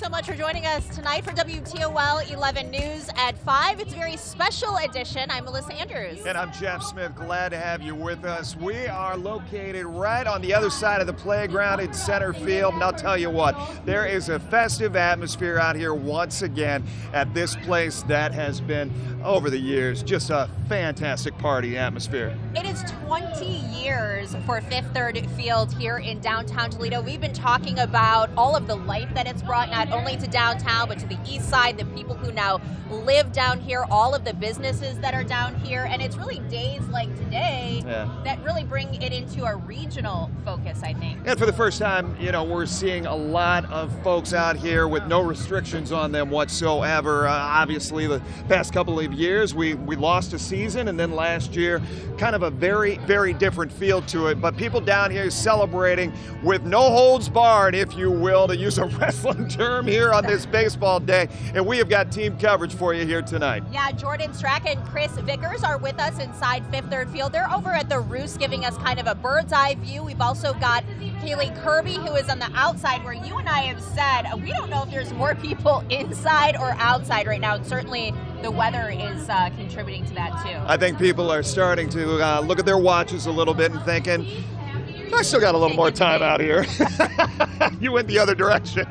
so much for joining us tonight for WTOL 11 News at 5. It's a very special edition. I'm Melissa Andrews. And I'm Jeff Smith. Glad to have you with us. We are located right on the other side of the playground in center field. And I'll tell you what, there is a festive atmosphere out here once again at this place that has been, over the years, just a fantastic party atmosphere. It is 20 years for Fifth Third Field here in downtown Toledo. We've been talking about all of the life that it's brought, not only to downtown, but to the east side, the people who now live down here, all of the businesses that are down here. And it's really days like today that really bring it into a regional focus, I think. And for the first time, we're seeing a lot of folks out here with no restrictions on them whatsoever. Obviously, the past couple of years, we lost a season, and then last year, kind of a very, very different feel to it. But people down here celebrating with no holds barred, if you will, to use a wrestling term here on this baseball day. And we have got team coverage for you here tonight. Yeah, Jordan Strack and Chris Vickers are with us inside Fifth Third Field. They're over at the Roost giving us kind of a bird's eye view. We've also got Kaylee Kirby, who is on the outside, where you and I have said we don't know if there's more people inside or outside right now. And certainly the weather is contributing to that too. I think people are starting to look at their watches a little bit and thinking, I still got a little more time out here. You went the other direction.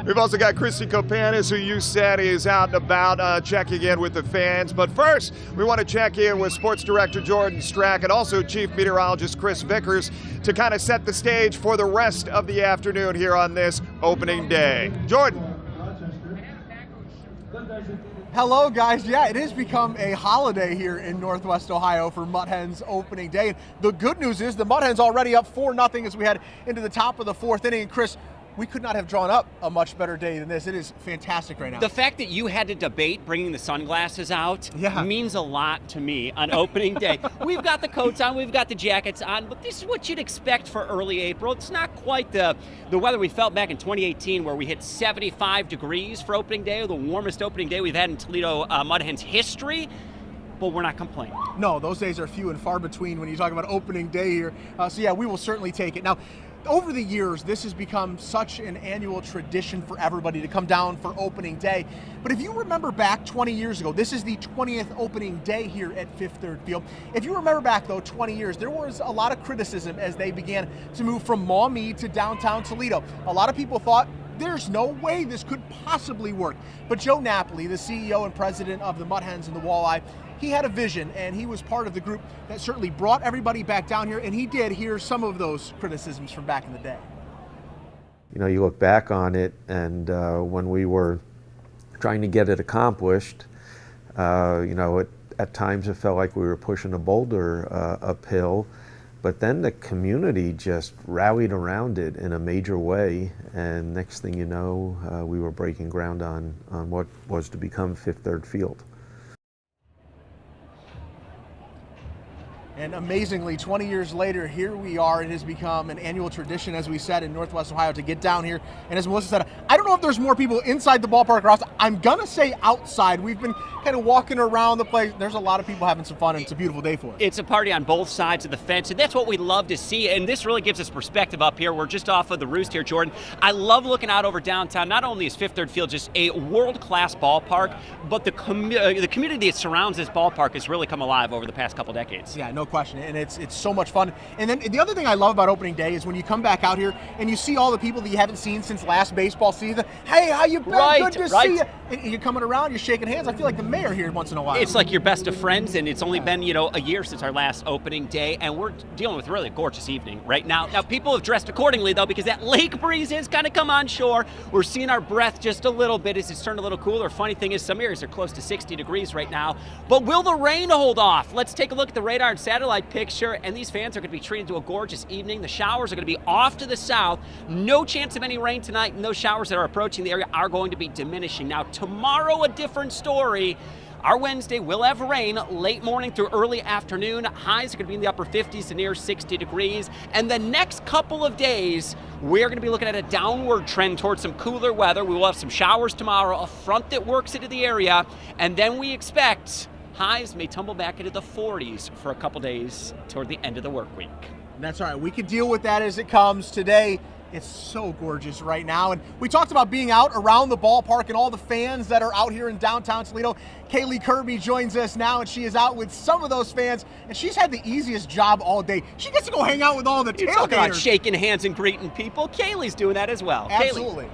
We've also got Christy Kopanis, who you said is out and about checking in with the fans. But first, we want to check in with Sports Director Jordan Strack and also Chief Meteorologist Chris Vickers to kind of set the stage for the rest of the afternoon here on this opening day. Jordan. Hello, guys. Yeah, it has become a holiday here in Northwest Ohio for Mud Hens opening day. And the good news is the Mud Hens already up 4-0 as we head into the top of the fourth inning. And Chris, we could not have drawn up a much better day than this. It is fantastic right now. The fact that you had to debate bringing the sunglasses out means a lot to me on opening day. We've got the coats on, we've got the jackets on, but this is what you'd expect for early April. It's not quite the weather we felt back in 2018 where we hit 75 degrees for opening day, the warmest opening day we've had in Toledo Mud Hens history. But we're not complaining. No, those days are few and far between when you talk about opening day here. So yeah, we will certainly take it. Now, over the years, this has become such an annual tradition for everybody to come down for opening day. But if you remember back 20 years ago, this is the 20th opening day here at Fifth Third Field. If you remember back, though, 20 years, there was a lot of criticism as they began to move from Maumee to downtown Toledo. A lot of people thought, there's no way this could possibly work. But Joe Napoli, the CEO and president of the Mud Hens and the Walleye, he had a vision, and he was part of the group that certainly brought everybody back down here, and he did hear some of those criticisms from back in the day. You look back on it, and when we were trying to get it accomplished, at times it felt like we were pushing a boulder uphill, but then the community just rallied around it in a major way, and next thing you know, we were breaking ground on what was to become Fifth Third Field. And amazingly, 20 years later, here we are. It has become an annual tradition, as we said, in Northwest Ohio to get down here. And as Melissa said, I don't know if there's more people inside the ballpark or outside. I'm going to say outside. We've been kind of walking around the place. There's a lot of people having some fun, and it's a beautiful day for us. It's a party on both sides of the fence, and that's what we love to see. And this really gives us perspective up here. We're just off of the Roost here, Jordan. I love looking out over downtown. Not only is Fifth Third Field just a world-class ballpark, but the community that surrounds this ballpark has really come alive over the past couple decades. Yeah, no question. And it's so much fun. And then the other thing I love about opening day is when you come back out here and you see all the people that you haven't seen since last baseball season. Hey, how you been? Good to see you. And you're coming around, you're shaking hands. I feel like the mayor here once in a while. It's like you're best of friends, and it's only been, a year since our last opening day, and we're dealing with really a gorgeous evening right now. Now, people have dressed accordingly, though, because that lake breeze is kind of come on shore. We're seeing our breath just a little bit as it's turned a little cooler. Funny thing is, some areas are close to 60 degrees right now. But will the rain hold off? Let's take a look at the radar and satellite picture, and these fans are going to be treated to a gorgeous evening. The showers are going to be off to the south. No chance of any rain tonight, and those showers that are approaching the area are going to be diminishing. Now, tomorrow, a different story. Our Wednesday will have rain late morning through early afternoon. Highs are going to be in the upper 50s to near 60 degrees. And the next couple of days, we're going to be looking at a downward trend towards some cooler weather. We will have some showers tomorrow, a front that works into the area, and then we expect highs may tumble back into the 40s for a couple days toward the end of the work week. That's all right. We can deal with that as it comes. Today, It's so gorgeous right now. And we talked about being out around the ballpark and all the fans that are out here in downtown Toledo. Kaylee Kirby joins us now, and she is out with some of those fans, and she's had the easiest job all day. She gets to go hang out with all the tailgaters. You talk about shaking hands and greeting people. Kaylee's doing that as well. Absolutely.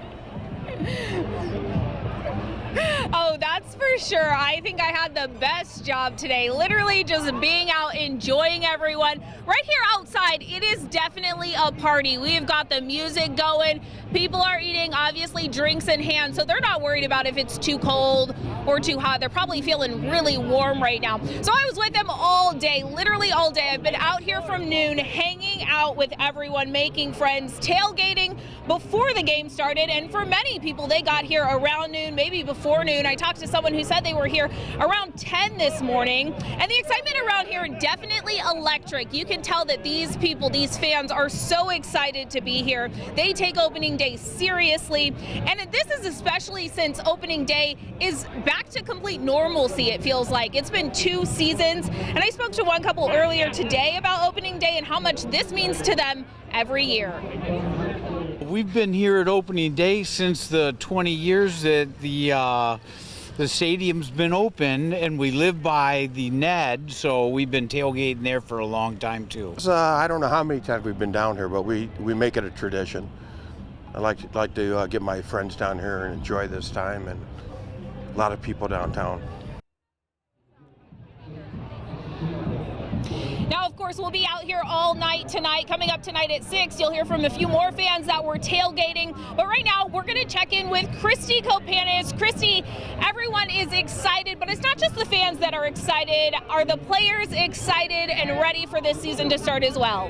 Oh, that's for sure. I think I had the best job today. Literally just being out, enjoying everyone. Right here outside, it is definitely a party. We've got the music going. People are eating, obviously, drinks in hand, so they're not worried about if it's too cold or too hot. They're probably feeling really warm right now. So I was with them all day, literally all day. I've been out here from noon, hanging out with everyone, making friends, tailgating before the game started. And for many people, they got here around noon, maybe before noon. I talked to someone who said they were here around 10 this morning. And the excitement around here definitely electric. You can tell that these people, these fans, are so excited to be here. They take opening day seriously. And this is especially since opening day is back to complete normalcy, it feels like. It's been 2 seasons. And I spoke to one couple earlier today about opening day and how much this means to them every year. We've been here at opening day since the 20 years that the stadium's been open, and we live by the Ned, so we've been tailgating there for a long time too. I don't know how many times we've been down here, but we make it a tradition. I like to get my friends down here and enjoy this time, and a lot of people downtown. Now, of course, we'll be out here all night tonight. Coming up tonight at 6, you'll hear from a few more fans that were tailgating. But right now, we're going to check in with Christy Kopanis. Christy, everyone is excited, but it's not just the fans that are excited. Are the players excited and ready for this season to start as well?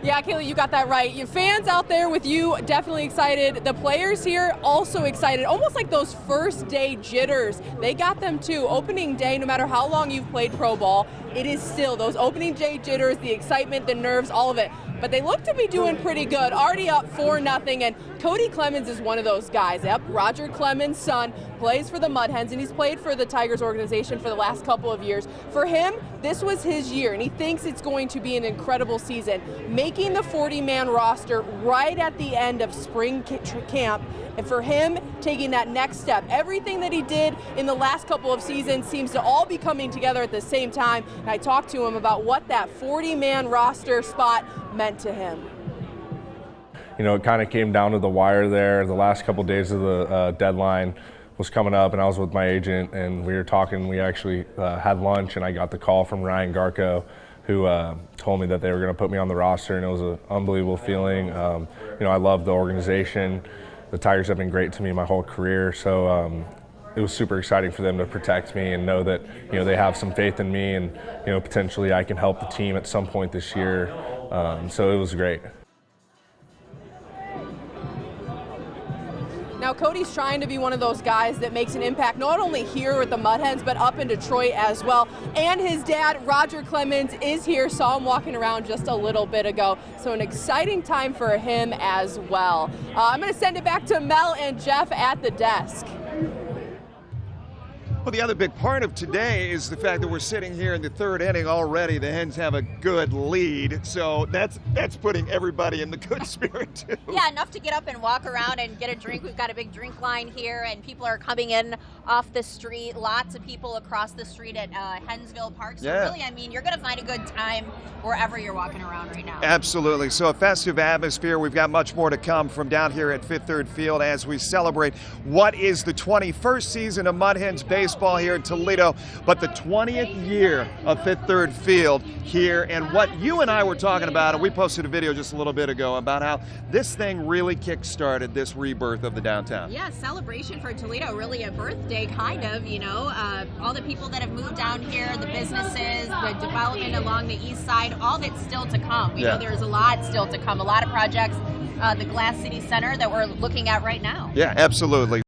Yeah, Kaylee, you got that right. Your fans out there with you, definitely excited. The players here also excited, almost like those first day jitters. They got them too. Opening day, no matter how long you've played pro ball, it is still those opening day jitters, the excitement, the nerves, all of it. But they look to be doing pretty good. Already up 4-0, and Cody Clemens is one of those guys. Yep, Roger Clemens' son plays for the Mud Hens, and he's played for the Tigers organization for the last couple of years. For him, this was his year, and he thinks it's going to be an incredible season. Making the 40-man roster right at the end of spring camp, and for him, taking that next step. Everything that he did in the last couple of seasons seems to all be coming together at the same time. And I talked to him about what that 40-man roster spot meant to him. You know, it kind of came down to the wire there. The last couple of days of the deadline was coming up, and I was with my agent, and we were talking. We actually had lunch, and I got the call from Ryan Garco, who told me that they were going to put me on the roster, and it was an unbelievable feeling. You know, I love the organization. The Tigers have been great to me my whole career, so it was super exciting for them to protect me and know that, you know, they have some faith in me, and, you know, potentially I can help the team at some point this year. So it was great. Now, Cody's trying to be one of those guys that makes an impact not only here with the Mud Hens, but up in Detroit as well. And his dad, Roger Clemens, is here. Saw him walking around just a little bit ago. So an exciting time for him as well. I'm going to send it back to Mel and Jeff at the desk. Well, the other big part of today is the fact that we're sitting here in the 3rd inning already. The Hens have a good lead, so that's putting everybody in the good spirit too. Yeah, enough to get up and walk around and get a drink. We've got a big drink line here, and people are coming in off the street. Lots of people across the street at Hensville Park. So really, I mean, you're going to find a good time wherever you're walking around right now. Absolutely. So a festive atmosphere. We've got much more to come from down here at Fifth Third Field as we celebrate what is the 21st season of Mud Hens baseball here in Toledo, but the 20th year of Fifth Third Field here, and what you and I were talking about, and we posted a video just a little bit ago about how this thing really kick-started this rebirth of the downtown. Yeah, celebration for Toledo, really a birthday kind of, you know, all the people that have moved down here, the businesses, the development along the east side, all that's still to come. We know there's a lot still to come, a lot of projects, the Glass City Center that we're looking at right now. Yeah, absolutely.